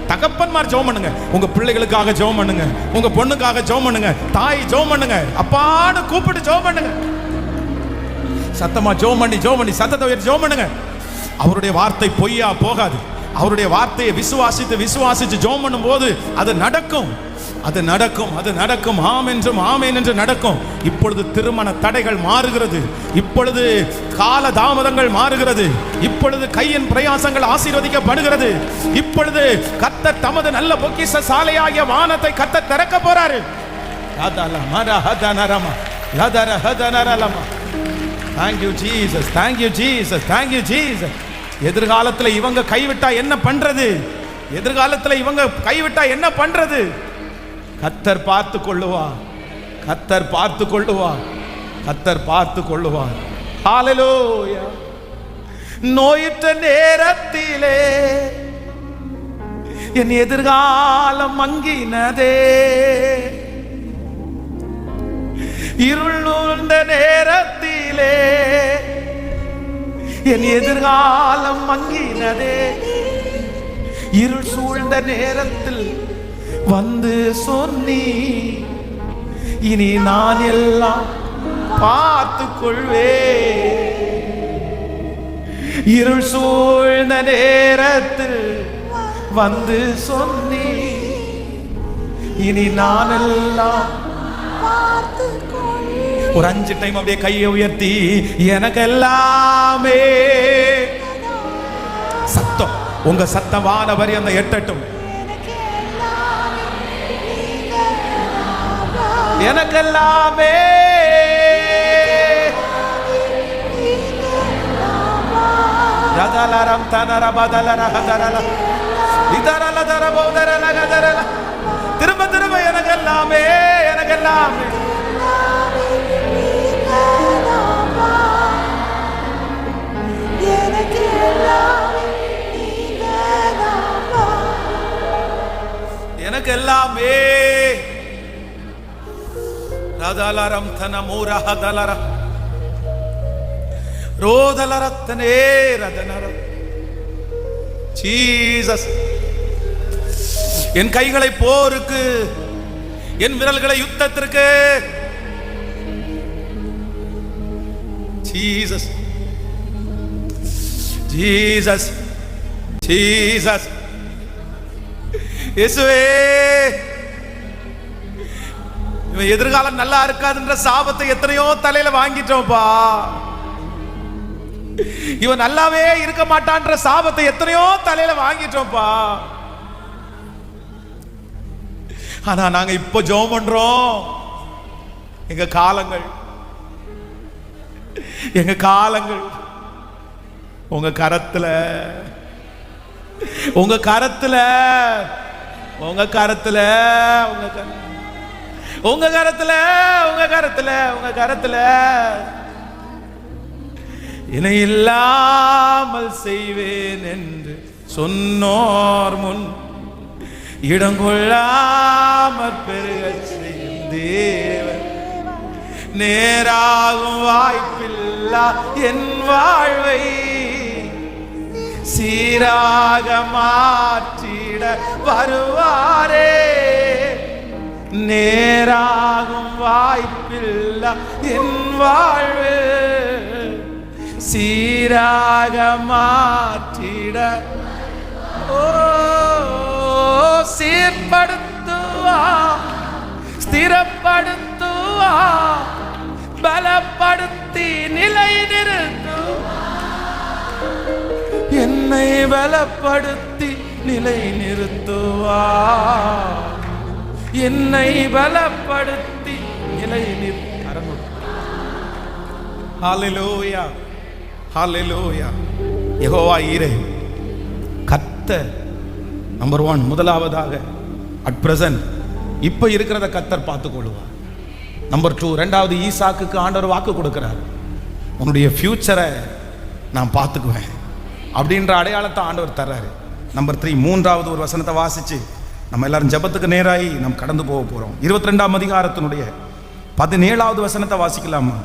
தகப்பன்மார் ஜெபம் பண்ணுங்க. உங்க பிள்ளைகளுக்காக ஜெபம் பண்ணுங்க, உங்க பொண்ணுக்காக ஜெபம் பண்ணுங்க, தாய் ஜெபம் பண்ணுங்க, அப்பான்னு கூப்பிட்டு ஜெபம் பண்ணுங்க. சத்தமா ஜெபம் பண்ணி சத்தத்தை உயர்த்தி ஜெபம் பண்ணுங்க. அவருடைய வார்த்தை பொய்யா போகாது. அவருடைய வார்த்தையை விசுவாசித்து ஜெபம் பண்ணும்போது அது நடக்கும், அது நடக்கும், அது நடக்கும். ஆம் என்றும் ஆமேன் என்று நடக்கும். இப்பொழுது திருமண தடைகள் மாறுகிறது, இப்பொழுது கால தாமதங்கள் மாறுகிறது, இப்பொழுது கையின் பிரயாசங்கள் ஆசீர்வதிக்கப்படுகிறது. இப்பொழுது கர்த்தர் தமது நல்ல பொக்கிஷ சாலையாகிய வானத்தை கர்த்தர் திறக்க போறாரு. Thank you Jesus, thank you Jesus, thank you Jesus. எதிர்காலத்துல இவங்க கைவிட்டா என்ன பண்றது, எதிர்காலத்துல இவங்க கைவிட்டா என்ன பண்றது? கர்த்தர் பார்த்து கொள்ளுவார், கர்த்தர் பார்த்து கொள்ளுவார், கர்த்தர் பார்த்து கொள்ளுவார். ஹalleluya. நோயுற்ற நேரத்திலே என் எதிர்காலம் மங்கினதே, இருள் சூழ்ந்த நேரத்திலே என் எதிர்காலம் மங்கினதே, இருள் சூழ்ந்த நேரத்தில் வந்து சொன்னி இனி நான் எல்லாம் பார்த்து கொள்வே. இருள் சூழ்ந்த நேரத்தில் வந்து சொன்னி இனி நான் எல்லாம் பார்த்து கொள்வே. ஒரு 5 டைம் அப்படியே கையை உயர்த்தி எனக்கு எல்லாமே. சத்தம், உங்க சத்தம் வானவரி அந்த எட்டட்டும். எனக்கு எல்லாமே ரதலரம் தனர பதலர ஹதரல இதரல தரபோதரல கதரல. திரும்ப திரும்ப எனக்கு எல்லாமே, எனக்கு எல்லாமே. எனக்கு எல்லாமே. ரதலரம் தன மூரஹதலர ரோதலரத்தனே ரதனர. ஜீசஸ் என் கைகளை போருக்கு, என் விரல்களை யுத்தத்திற்கு. Jesus Jesus Jesus. இயேசுவே, இவன் எதிர்காலம் நல்லா இருக்காதுன்ற சாபத்தை எத்தனையோ தலையில வாங்கிட்டோம்ப்பா. இவன் நல்லாவே இருக்க மாட்டான்ற சாபத்தை எத்தனையோ தலையில வாங்கிட்டோம்ப்பா. ஆனா நாங்க இப்ப ஜெபம் பண்றோம். எங்க காலங்கள் உங்க கரத்துல, உங்க கரத்துல, உங்க கரத்துல, உங்க கரத்துல, உங்க கரத்துல, உங்க கரத்துல. இணை இல்லாமல் செய்வேன் என்று சொன்னோர் முன் இடங்கொள்ளாமற் பெருகச் செய்யும் தேவன், நேராகும் வாய்ப்பில்லா என் வாழ்வை சீராக மாற்றிட வருவாரே. நேராகும் வாய்ப்பில்லா என் வாழ்வு சீராக மாற்றிட சீர்படுத்துவா, ஸ்திரப்படுத்துவா, பலப்படுத்தி நிலை நிறுத்துவா. என்னை பலப்படுத்தி நிலை நிறுத்துவா, என்னை பலப்படுத்தி நிலை நிறுத்த. ஹல்லேலூயா, ஹல்லேலூயா. யெகோவா ஈரே, கர்த்தர் நம்பர் 1. முதலாவதாக அட் பிரசன்ட் இப்ப இருக்கிறத கர்த்தர் பார்த்துக் கொள்வார். நம்பர் 2, ரெண்டாவது ஈசாக்குக்கு ஆண்டவர் வாக்கு கொடுக்கிறார், உன்னுடைய ஃபியூச்சரை நான் பார்த்துக்குவேன் அப்படின்ற அடையாளத்தை ஆண்டவர் தர்றாரு. நம்பர் 3, மூன்றாவது ஒரு வசனத்தை வாசிச்சு நம்ம எல்லாரும் ஜெபத்துக்கு நேராகி நம்ம கடந்து போக போறோம். 22ஆம் அதிகாரத்தினுடைய 17வது வசனத்தை வாசிக்கலாமா?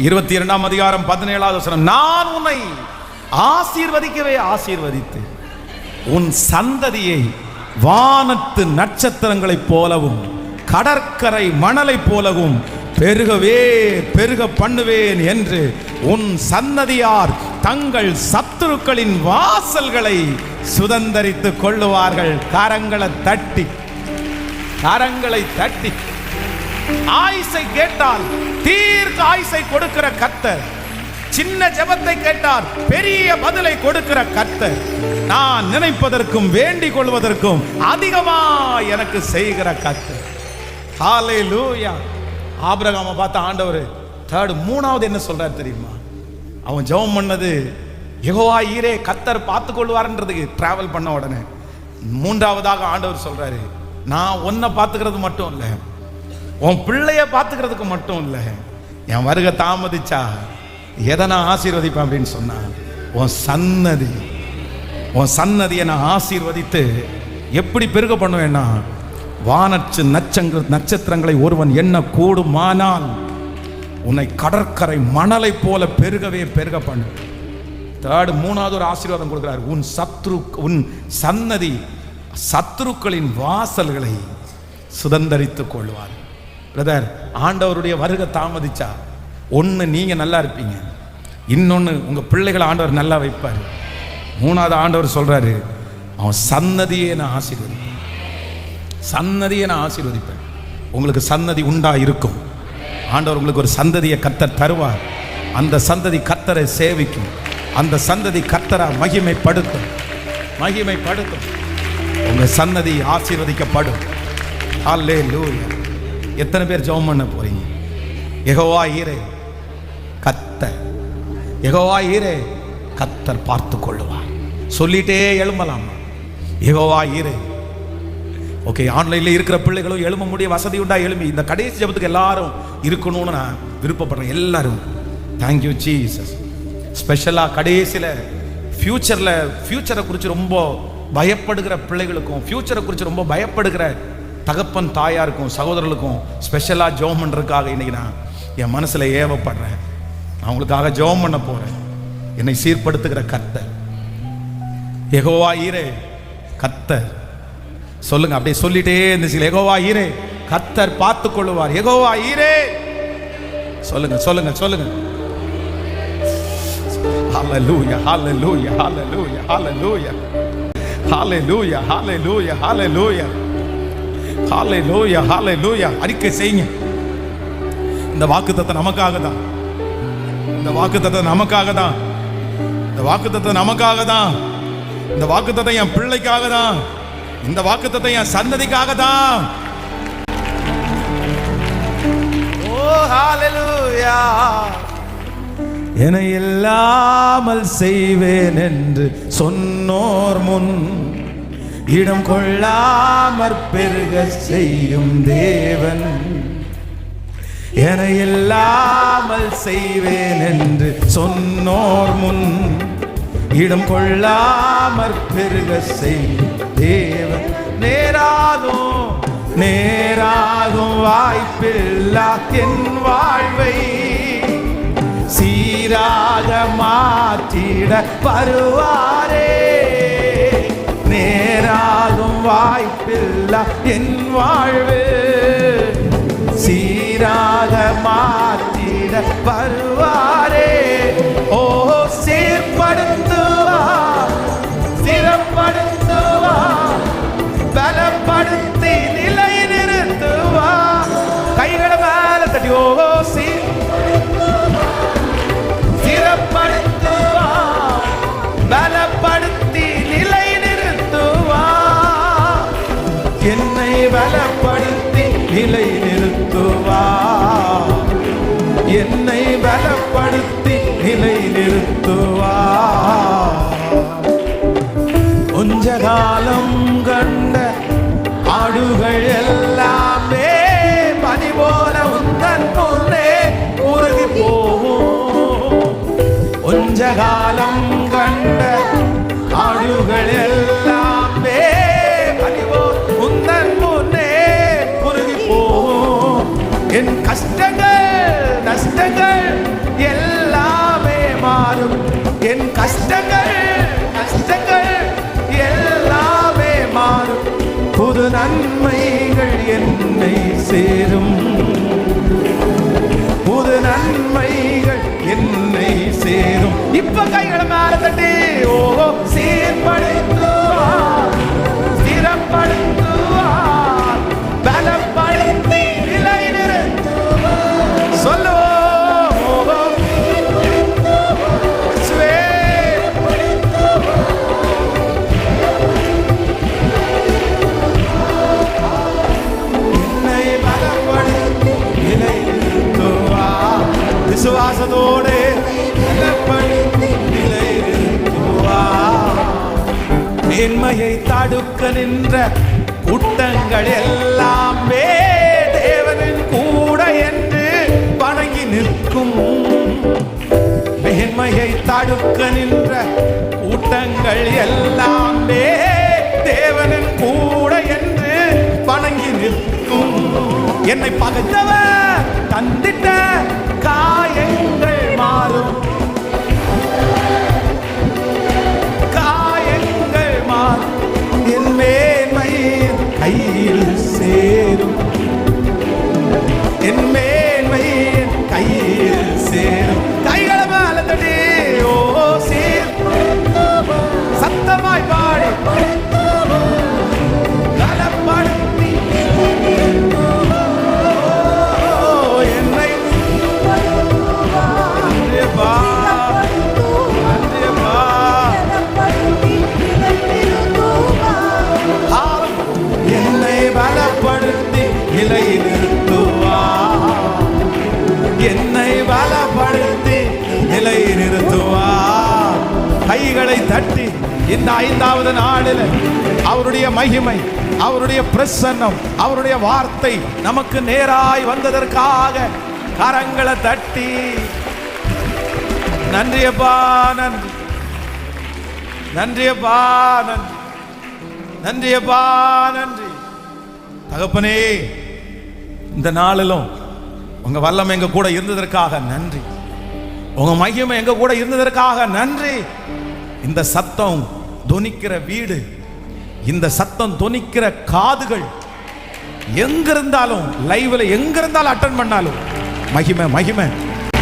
22ஆம் அதிகாரம் 17வது வசனம். நான் உன்னை ஆசீர்வதிக்கவே ஆசீர்வதித்து உன் சந்ததியை வானத்து நட்சத்திரங்களைப் போலவும் கடற்கரை மணலைப் போலவும் பெருகவே பெருக பண்ணுவேன் என்று உன் சந்ததியார் தங்கள் சத்துருக்களின் வாசல்களை சுதந்தரித்துக் கொள்ளுவார்கள். கரங்களை தட்டி, கரங்களை தட்டி. ஆயுசை கேட்டால் தீர்க்க ஆயுசை கொடுக்கிற கர்த்தர், சின்ன ஜெபத்தை கேட்டால் பெரிய பதிலை கொடுக்கிற கர்த்தர், நான் நினைப்பதற்கும் வேண்டிக் கொள்வதற்கும் அதிகமா எனக்கு செய்கிற கர்த்தர். ஹல்லேலூயா. ஆபிரகாமை பார்த்த ஆண்டவர் மூணாவது என்ன சொல்றாரு தெரியுமா? அவன் ஜெபம் பண்ணது யெகோவா ஈரே, கர்த்தர் பார்த்து கொள்வார்ன்றதுக்கு டிராவல் பண்ண உடனே மூன்றாவதாக ஆண்டவர் சொல்றாரு, நான் உன்னை பார்த்துக்கிறது மட்டும் இல்லை, உன் பிள்ளைய பார்த்துக்கிறதுக்கு மட்டும் இல்லை, என் வருகை தாமதிச்சா எதை நான் ஆசீர்வதிப்பேன் அப்படின்னு சொன்னான். உன் சன்னதியை நான் ஆசீர்வதித்து எப்படி பெருக பண்ணுவேன்னா, வானத்து நட்சத்திரங்களை ஒருவன் என்ன கூடுமானால் உன்னை கடற்கரை மணலை போல பெருகவே பெருக பண்ணு. மூணாவது ஒரு ஆசீர்வாதம் கொடுக்கிறார், உன் சன்னதி சத்துருக்களின் வாசல்களை சுதந்தரித்துக் கொள்வார். பிரதர், ஆண்டவருடைய வருகை தாமதிச்சா ஒன்று நீங்க நல்லா இருப்பீங்க, இன்னொன்று உங்க பிள்ளைகளை ஆண்டவர் நல்லா வைப்பார். மூணாவது ஆண்டவர் சொல்றாரு, அவன் சன்னதியை நான் ஆசீர்வதிப்பேன், சன்னதியை நான் ஆசீர்வதிப்பேன். உங்களுக்கு சன்னதி உண்டா இருக்கும். ஆண்டவர் உங்களுக்கு ஒரு சந்ததியை கர்த்தர் தருவார். அந்த சந்ததி கர்த்தரை சேவிக்கும், அந்த சந்ததி கர்த்தரை மகிமைப்படுத்தும். உங்க சன்னதி ஆசீர்வதிக்கப்படும். ஹல்லேலூயா. எத்தனை பேர் ஜெபம் பண்ண போறீங்க? யெகோவா ஈரே, யெகோவா ஈரே, கர்த்தர் பார்த்து கொள்ளுவார். சொல்லிட்டே எழும்பலாமா? யெகோவா ஈரே. ஓகே, ஆன்லைன்ல இருக்கிற பிள்ளைகளும் எழும்ப முடிய வசதி உண்டா எழும்பி இந்த கடைசி ஜெபத்துக்கு எல்லாரும் இருக்கணும்னு நான் விருப்பப்படுறேன். எல்லாரும் தேங்க்யூ ஜீசஸ். ஸ்பெஷலாக கடைசியில் ஃபியூச்சரை குறித்து ரொம்ப பயப்படுகிற பிள்ளைகளுக்கும், ஃபியூச்சரை குறித்து ரொம்ப பயப்படுகிற தகப்பன் தாயாருக்கும் சகோதரர்களுக்கும் ஸ்பெஷலாக ஜெபம் பண்ணுறதுக்காக இன்னைக்கு நான் என் மனசில் ஏவப்படுறேன். நான் உங்களுக்காக ஜெபம் பண்ண போகிறேன். என்னை சீர்படுத்துகிற கர்த்தர், யெகோவா ஈரே கர்த்தர். சொல்லுங்க, அப்படியே சொல்லிட்டே இருந்துச்சு. யெகோவா ஈரே கர்த்தர் பார்த்துக் கொள்ளுவார். யெகோவா ஈரே. சொல்லுங்க சொல்லுங்க சொல்லுங்க. ஹalleluya hallelujah hallelujah hallelujah hallelujah hallelujah hallelujah hallelujah hallelujah. அறிக்கை செய்யுங்க. இந்த வாக்குத்தத்தம் நமக்காக தான். இந்த வாக்குத்தத்தம் நமக்காக தான். இந்த வாக்குத்தத்தம் நமக்காக தான். இந்த வாக்குத்தத்தம் என் பிள்ளைக்காக தான். இந்த வாக்குத்தத்தம் என் சந்ததிக்காக தான். ஓ ஹalleluya. என்னை இல்லாமல் செய்வேன் என்று சொன்னோர் முன் இடம் கொள்ளாமற் பெருக செய்யும் தேவன். என்னை இல்லாமல் செய்வேன் என்று சொன்னோர் முன் இடம் கொள்ளாமற் பெருக செய்யும் தேவன். நேராகும் நேராகும் வாய்ப்பில்லா என் வாழ்வை சீராக மாற்றிட வருவாரே. நேராகும் வாய்ப்பில்லா என் வாழ்வு சீராக மாற்றிட வருவாரே. ஓ சீர்படுத்துவார், சிறப்படுத்துவார், பலப்படுத்தி நிலை நிறுத்துவார். கைகளை மேல தட்டி ஓ சிறப்படுத்துவார், பலப்படுத்தி நிலை நிறுத்துவார். என்னை பலப்படுத்தி நிலை நிறுத்துவார். என்னை பலப்படுத்தி நிலை நிறுத்துவார். கொஞ்ச காலம் கண்ட ஆடுகள் எல்லாமே பனி போல உந்தன் முன்னே உருகி போகும். கொஞ்ச காலம் கண்ட ஆடுகள் எல்லாமே பனி போல் உந்தன் முன்னே உருகி போகும். என் கஷ்டங்கள் நஷ்டங்கள் எல்லாமே மாறும். என் கஷ்டங்கள் நஷ்டங்கள் எல்லாமே மாறும். புது நன்மைகள் என்னை சேரும். புது நன்மைகள் என்னை சேரும். இப்ப கைகளை மேல தட்டி ஓ சீர்படுத்துவார், சிறப்படுத்துவார், பலப்படுத்தி நிலை நிறுத்துவார். சொல்லுவோம் விசுவாசத்தோடு மேன்மையை தடுக்க நின்ற கூட்டங்கள் எல்லாமே தேவனின் கூட என்று வணங்கி நிற்கும். மேன்மையை தடுக்க நின்ற கூட்டங்கள் எல்லாமே தேவனின் கூட என்று வணங்கி நிற்கும். என்னை பகைத்தவர் தந்திட்ட காயங்கள் மாறும். காயங்கள் மாறும். என் மேன்மையின் கையில் சேரும். என் மேன்மையின் கையில் சேரும். கைகளை மேல தட்டி ஓ சேர் சத்தமாய் பாடி பலப்படுத்தி என்னை பலப்படுத்தி நிலை நிறுத்துவார். என்னை பலப்படுத்தி நிலை நிறுத்துவார். கைகளை தட்டி இந்த 5வது நாளில் அவருடைய மகிமை, அவருடைய பிரசன்னம், அவருடைய வார்த்தை நமக்கு நேராய் வந்ததற்காக கரங்களை தட்டி நன்றியப்பா, நன்றி, நன்றியப்பா, நன்றி, நன்றியப்பா, நன்றி. தகப்பனே, இந்த நாளிலும் உங்க வல்லமை எங்க கூட இருந்ததற்காக நன்றி. உங்க மகிமை எங்க கூட இருந்ததற்காக நன்றி. இந்த சத்தம் தொனிக்கிற வீடு, இந்த சத்தம் தொனிக்கிற காதுகள், எங்க இருந்தாலும் லைவ்ல எங்க இருந்தாலும் அட்டெண்ட் பண்ணாலும் மகிமை மகிமை.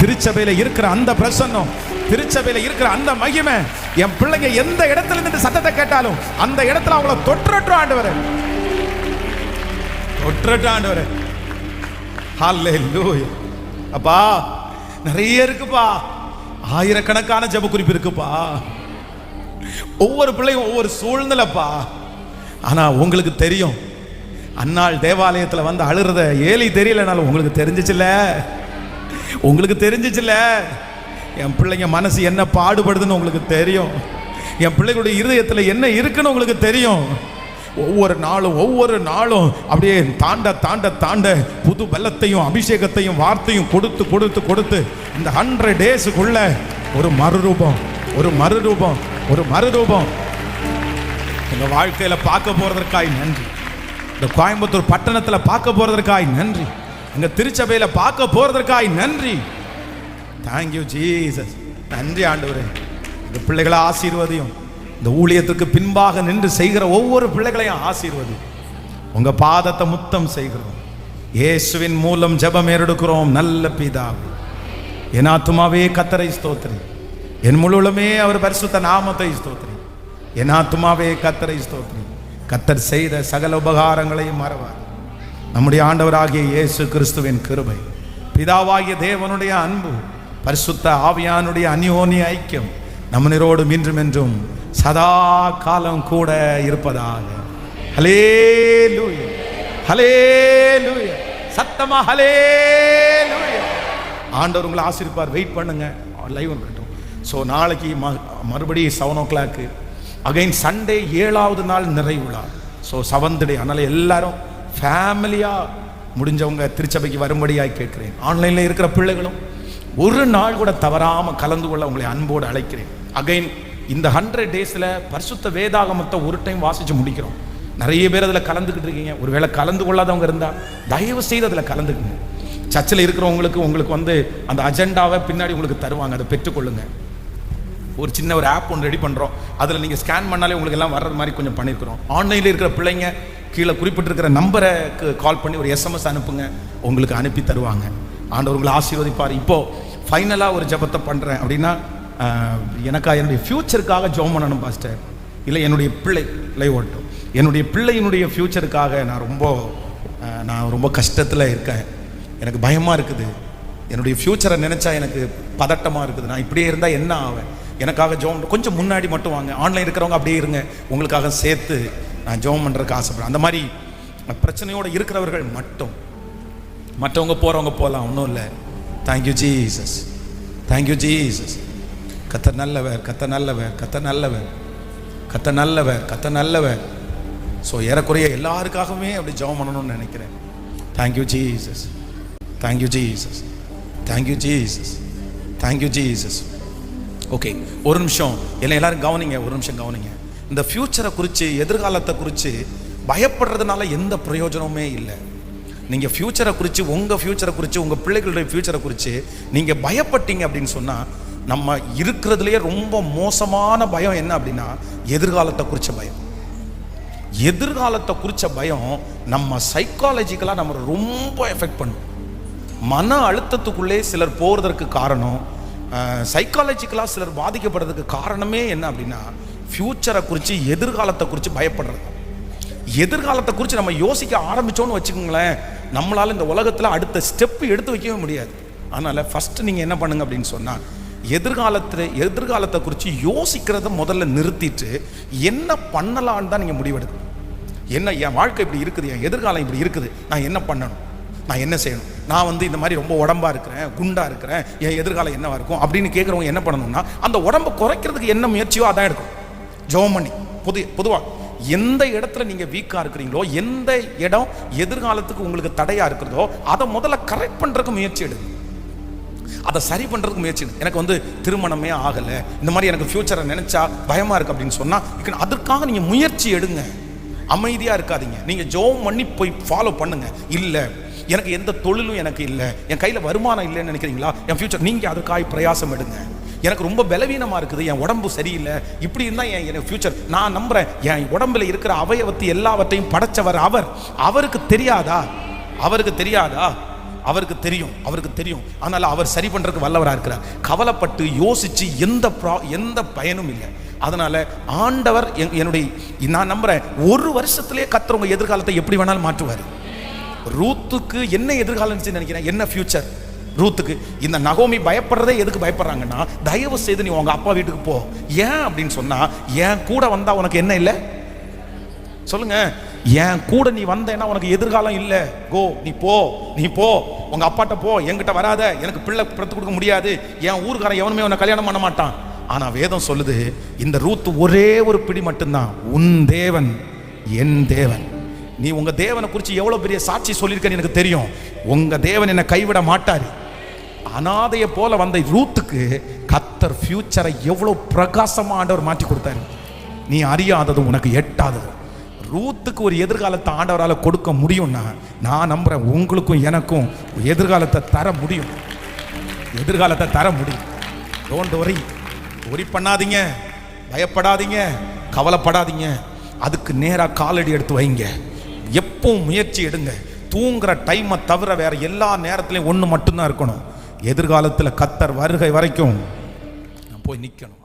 திருச்சபையில இருக்கிற அந்த பிரசன்னம், திருச்சபையில இருக்கிற அந்த மகிமை, என் பிள்ளைங்க எந்த இடத்துல இருந்து சத்தத்தை கேட்டாலும் அந்த இடத்துல அவங்கள தொற்றட்டும் ஆண்டவரே, தொற்றட்டும் ஆண்டவரே. ஹல்லேலூயா. அப்பா நிறைய இருக்குப்பா, ஆயிரக்கணக்கான ஜெப குறிப்பு இருக்குப்பா. ஒவ்வொரு பிள்ளையும் ஒவ்வொரு சூழ்நிலைப்பா. ஆனா உங்களுக்கு தெரியும், அன்னாள் தேவாலயத்துல வந்து அழுறத ஏலி தெரியலனாலும் உங்களுக்கு தெரிஞ்சிச்சுல, உங்களுக்கு தெரிஞ்சிச்சுல. என் பிள்ளைங்க மனசு என்ன பாடுபடுதுன்னு உங்களுக்கு தெரியும். என் பிள்ளைகளுடைய இருதயத்துல என்ன இருக்குன்னு உங்களுக்கு தெரியும். ஒவ்வொரு நாளும் அப்படியே தாண்ட தாண்ட தாண்ட புது பலத்தையும் அபிஷேகத்தையும் வார்த்தையும் கொடுத்து கொடுத்து கொடுத்து இந்த 100 டேஸுக்குள்ள ஒரு மறுரூபம், ஒரு மறுரூபம், ஒரு மறுரூபம் எங்க வாழ்க்கையில பார்க்க போறதற்காய் நன்றி. இந்த கோயம்புத்தூர் பட்டணத்துல பார்க்க போறதற்காய் நன்றி. எங்க திருச்சபையில பார்க்க போறதற்காய் நன்றி. Thank you Jesus. நன்றி ஆண்டவரே. இந்த பிள்ளைகளை ஆசீர்வதியும். இந்த ஊழியத்துக்கு பின்பாக நின்று செய்கிற ஒவ்வொரு பிள்ளைகளையும் ஆசீர்வதி. உங்க பாதத்தை முத்தம் செய்கிறோம். இயேசுவின் மூலம் ஜெபம் ஏறெடுக்கிறோம் நல்ல பிதாவே. என் ஆத்துமாவே கர்த்தரை ஸ்தோத்திரி, என் முழுவதுமே அவர் பரிசுத்த நாமத்தை ஸ்தோத்திரி. என் ஆத்துமாவே கர்த்தரை ஸ்தோத்திரி. கர்த்தர் செய்த சகல உபகாரங்களையும் மறவார். நம்முடைய ஆண்டவராகிய இயேசு கிறிஸ்துவின் கிருபை, பிதாவாகிய தேவனுடைய அன்பு, பரிசுத்த ஆவியானுடைய அந்யோன்ய ஐக்கியம் நம்மனோடும் இன்றும் என்றும் சதா காலம் கூட இருப்பதாக. ஹல்லேலூயா, ஹல்லேலூயா, சத்தமா ஹல்லேலூயா. ஆண்டவர் உங்களை ஆசீர்வதிப்பார். வெயிட் பண்ணுங்க, லைவ் இருக்கட்டும். ஸோ நாளைக்கு மறுபடியும் 7 o'clock அகைன் சண்டே 7வது நாள் நிறைவுலா. So 7th day. அதனால எல்லாரும் ஃபேமிலியாக முடிஞ்சவங்க திருச்சபைக்கு வரும்படியாக கேட்கிறேன். ஆன்லைனில் இருக்கிற பிள்ளைகளும் ஒரு நாள் கூட தவறாமல் கலந்து கொள்ள உங்களை அன்போடு அழைக்கிறேன். அகைன் இந்த 100 daysல பரிசுத்த வேதாகமத்தை ஒரு டைம் வாசித்து முடிக்கிறோம். நிறைய பேர் அதில் கலந்துக்கிட்டு இருக்கீங்க. ஒருவேளை கலந்து கொள்ளாதவங்க இருந்தால் தயவு செய்து அதில் கலந்துக்குங்க. சர்ச்சில் இருக்கிறவங்களுக்கு உங்களுக்கு வந்து அந்த அஜெண்டாவை பின்னாடி உங்களுக்கு தருவாங்க, அதை பெற்றுக்கொள்ளுங்க. ஒரு சின்ன ஒரு ஆப் ஒன்று ரெடி பண்ணுறோம். அதில் நீங்கள் ஸ்கேன் பண்ணாலே உங்களுக்கு எல்லாம் வர்றது மாதிரி கொஞ்சம் பண்ணியிருக்கிறோம். ஆன்லைனில் இருக்கிற பிள்ளைங்க கீழே குறிப்பிட்டிருக்கிற நம்பருக்கு கால் பண்ணி ஒரு SMS அனுப்புங்க, உங்களுக்கு அனுப்பி தருவாங்க. ஆண்டவர் உங்களை ஆசீர்வதிப்பார். இப்போது ஃபைனலாக ஒரு ஜெபத்தை பண்ணுறேன் அப்படின்னா, எனக்காக என்னுடைய ஃப்யூச்சருக்காக ஜெபம் பண்ணணும் பாஸ்டர். இல்லை என்னுடைய பிள்ளை லைவ் ஓட்டும், என்னுடைய பிள்ளையினுடைய ஃப்யூச்சருக்காக நான் ரொம்ப கஷ்டத்தில் இருக்கேன். எனக்கு பயமாக இருக்குது. என்னுடைய ஃப்யூச்சரை நினச்சா எனக்கு பதட்டமாக இருக்குது. நான் இப்படியே இருந்தால் என்ன ஆவேன்? எனக்காக ஜெபம் கொஞ்சம் முன்னாடி மட்டும் வாங்க. ஆன்லைன் இருக்கிறவங்க அப்படியே இருங்க, உங்களுக்காக சேர்த்து நான் ஜெபம் பண்ணுறதுக்கு ஆசைப்படுறேன். அந்த மாதிரி பிரச்சனையோடு இருக்கிறவர்கள் மட்டும், மற்றவங்க போகிறவங்க போகலாம், ஒன்றும் இல்லை. Thank you Jesus, thank you Jesus. கர்த்தர் நல்லவர், கர்த்தர் நல்லவர், கர்த்தர் நல்லவர், கர்த்தர் நல்லவர், கர்த்தர் நல்லவர். ஸோ ஏறக்குறைய எல்லாருக்காகவுமே அப்படி ஜெபம் பண்ணணும்னு நினைக்கிறேன். Thank you Jesus, thank you Jesus, thank you Jesus, thank you Jesus. Okay, ஒரு நிமிஷம் என்ன எல்லாரும் கவனிங்க, ஒரு நிமிஷம் கவனிங்க. இந்த ஃப்யூச்சரை குறித்து, எதிர்காலத்தை குறித்து பயப்படுறதுனால எந்த பிரயோஜனமுமே இல்லை. நீங்கள் ஃப்யூச்சரை குறித்து, உங்கள் ஃப்யூச்சரை குறித்து, உங்கள் பிள்ளைகளுடைய ஃப்யூச்சரை குறித்து நீங்கள் பயப்பட்டீங்க அப்படின்னு சொன்னால், நம்ம இருக்கிறதுலையே ரொம்ப மோசமான பயம் என்ன அப்படின்னா எதிர்காலத்தை குறித்த பயம். எதிர்காலத்தை குறித்த பயம் நம்ம சைக்காலஜிக்கலாக நம்ம ரொம்ப எஃபெக்ட் பண்ணும். மன அழுத்தத்துக்குள்ளே சிலர் போகிறதுக்கு காரணம், சைக்காலஜிக்கலாக சிலர் பாதிக்கப்படுறதுக்கு காரணமே என்ன அப்படின்னா ஃப்யூச்சரை குறித்து, எதிர்காலத்தை குறித்து பயப்படுறது. எதிர்காலத்தை குறித்து நம்ம யோசிக்க ஆரம்பித்தோன்னு வச்சுக்கோங்களேன், நம்மளால் இந்த உலகத்தில் அடுத்த ஸ்டெப்பு எடுத்து வைக்கவே முடியாது. அதனால் ஃபஸ்ட்டு நீங்கள் என்ன பண்ணுங்க அப்படின்னு சொன்னால், எதிர்காலத்தை குறித்து யோசிக்கிறத முதல்ல நிறுத்திட்டு என்ன பண்ணலான்னு தான் நீங்கள் முடிவெடுக்கணும். என்ன, என் வாழ்க்கை இப்படி இருக்குது, என் எதிர்காலம் இப்படி இருக்குது, நான் என்ன பண்ணணும், நான் என்ன செய்யணும், நான் வந்து இந்த மாதிரி ரொம்ப உடம்பாக இருக்கிறேன், குண்டாக இருக்கிறேன், என் எதிர்காலம் என்னவா இருக்கும் அப்படின்னு கேட்குறவங்க என்ன பண்ணணும்னா, அந்த உடம்பை குறைக்கிறதுக்கு என்ன முயற்சியோ அதான் எடுக்கும். ஜெபம் பண்ணி பொதுவாக எந்த இடத்துல நீங்கள் வீக்காக இருக்கிறீங்களோ, எந்த இடம் எதிர்காலத்துக்கு உங்களுக்கு தடையாக இருக்கிறதோ அதை முதல்ல கரெக்ட் பண்ணுறதுக்கு முயற்சி எடுங்க. அதை சரி பண்ணுறதுக்கு முயற்சி. எனக்கு வந்து திருமணமே ஆகலை, இந்த மாதிரி எனக்கு ஃப்யூச்சரை நினச்சா பயமாக இருக்குது அப்படின்னு சொன்னால் அதற்காக நீங்கள் முயற்சி எடுங்க. அமைதியாக இருக்காதீங்க. நீங்கள் ஜெபம் பண்ணி போய் ஃபாலோ பண்ணுங்க. இல்லை எனக்கு எந்த தொழிலும் எனக்கு இல்லை, என் கையில் வருமானம் இல்லைன்னு நினைக்கிறீங்களா, என் ஃப்யூச்சர், நீங்கள் அதுக்காக பிரயாசம் எடுங்க. எனக்கு ரொம்ப பலவீனமாக இருக்குது, என் உடம்பு சரியில்லை, இப்படி இருந்தால் என் ஃபியூச்சர். நான் நம்புகிறேன் என் உடம்புல இருக்கிற அவயவத்தை எல்லாவற்றையும் படைச்சவர் அவர். அவருக்கு தெரியாதா? அவருக்கு தெரியாதா? அவருக்கு தெரியும், அவருக்கு தெரியும். அதனால் அவர் சரி பண்ணுறதுக்கு வல்லவராக இருக்கிறார். கவலைப்பட்டு யோசித்து எந்த பயனும் இல்லை. அதனால் ஆண்டவர் என்னுடைய நான் நம்புகிறேன் ஒரு வருஷத்துலேயே கர்த்தர் உங்கள் எதிர்காலத்தை எப்படி வேணாலும் மாற்றுவார். ரூத்துக்கு என்ன எதிர்காலம் நினைக்கிறேன், என்ன ஃபியூச்சர் ரூத்துக்கு? இந்த நகோமி பயப்படுறதே எதுக்கு பயப்படுறாங்கன்னா, தயவு செய்து நீ உங்கள் அப்பா வீட்டுக்கு போ. ஏன் அப்படின்னு சொன்னால், என் கூட வந்தால் உனக்கு என்ன இல்லை சொல்லுங்க? என் கூட நீ வந்தேன்னா உனக்கு எதிர்காலம் இல்லை. கோ, நீ போ, நீ போ, உங்க அப்பாட்ட போ, என்கிட்ட வராத, எனக்கு பிள்ளை பிறத்து கொடுக்க முடியாது, என் ஊருக்காரன் எவனுமே உன்னை கல்யாணம் பண்ண மாட்டான். ஆனா வேதம் சொல்லுது, இந்த ரூத் ஒரே ஒரு பிடி மட்டும்தான், உன் தேவன் என் தேவன். நீ உங்க தேவனை குறித்து எவ்வளவு பெரிய சாட்சி சொல்லியிருக்கன்னு எனக்கு தெரியும். உங்க தேவன் என்னை கைவிட மாட்டாரு. அனாதையை போல வந்த ரூத்துக்கு கர்த்தர் ஃபியூச்சரை எவ்வளவு பிரகாசமா ஆண்டவர் மாற்றி கொடுத்தாரு. நீ அறியாததும் உனக்கு எட்டாததும். ரூத்துக்கு ஒரு எதிர்காலத்தை ஆண்டவரால் கொடுக்க முடியும்னா, நான் நம்புறேன் உங்களுக்கும் எனக்கும் எதிர்காலத்தை தர முடியும். எதிர்காலத்தை தர முடியும். டோன்ட் ஒரி பண்ணாதீங்க, பயப்படாதீங்க, கவலைப்படாதீங்க. அதுக்கு நேராக காலடி எடுத்து வைங்க. எப்பவும் முயற்சி எடுங்க. தூங்குற டைமை தவிர வேற எல்லா நேரத்திலையும் ஒன்று மட்டும்தான் இருக்கணும், எதிர்காலத்தில் கர்த்தர் வருகை வரைக்கும் நான் போய் நிற்கணும்.